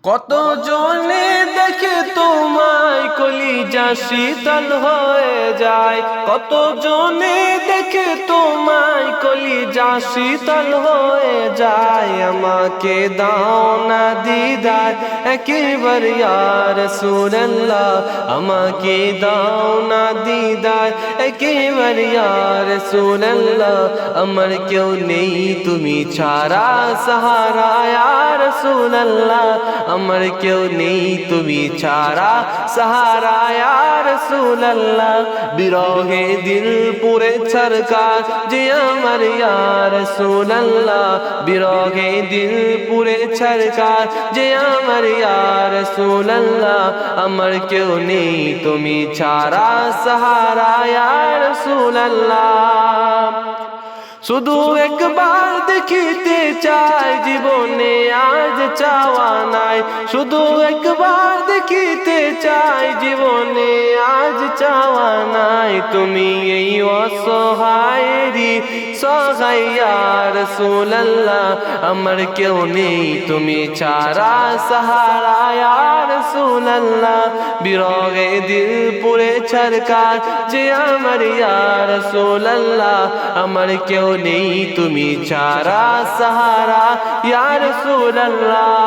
কত জনে দেখে তোমায় কলিজা শীতল হয়ে যায়, কত জনে দেখে তোমায় কলিজা শীতল হয়ে যায়। আমাকে দাও না দিদার একবার ইয়া রাসূলুল্লাহ, আমাকে দাও না দিদার একবার ইয়া রাসূলুল্লাহ। আমার কেউ নেই তুমি ছাড়া সাহারা ইয়া রাসূলুল্লাহ, আমার কেউ নেই তুমি ছাড়া সাহারা ইয়া রাসূলুল্লাহ। বিরহে দিল পুরে ছরকার যে আমার ইয়া রাসূলুল্লাহ, বিরহে দিল পুরে ছরকার যে আমার ইয়া রাসূলুল্লাহ। আমার কেউ নেই তুমি ছাড়া সাহারা ইয়া রাসূলুল্লাহ। শুধু একবার দেখিতে চাই জীবনে আজ চাওয়া নাই, শুধু একবার দেখিতে চাই জীবনে আজ চাওয়া নাই। তুমি এই অসহায়েরই সহায় ইয়া রাসূলুল্লাহ, আমার কেউ নেই তুমি ছাড়া সাহারা ইয়া রাসূলুল্লাহ। বিরহে দিল পুরে ছরকার যে আমার ইয়া রাসূলুল্লাহ, আমার কেউ নেই তুমি ছাড়া সাহারা ইয়া রাসূলুল্লাহ।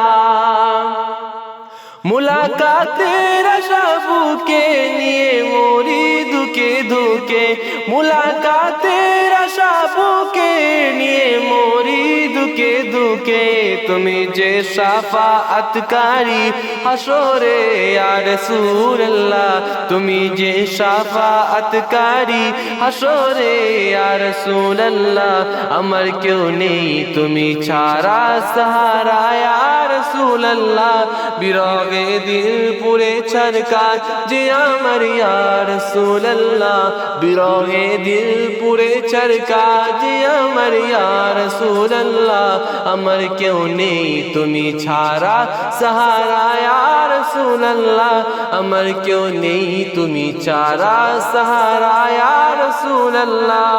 মুলাকাতের আশা বুকে নিয়ে মরি দুকে দুকে, মুলাকাতের আশা বুকে নিয়ে মরি দুকে দুকে। তুমি যে শাফাআতকারী হাসরে ইয়া রাসূলুল্লাহ, তুমি যে শাফাআতকারী হাসরে ইয়া রাসূলুল্লাহ। আমার কেউ নেই তুমি ছাড়া সাহারা ইয়া রাসূলুল্লাহ। বিরহে দিল পুরে ছরকার যে আমার ইয়া রাসূলুল্লাহ, বিরহে দিল পুরে ছরকার যে আমার ইয়া রাসূলুল্লাহ। আমার কেউ নেই তুমি ছাড়া সাহারা ইয়া রাসূলুল্লাহ, আমার কেউ নেই তুমি ছাড়া সাহারা ইয়া রাসূলুল্লাহ।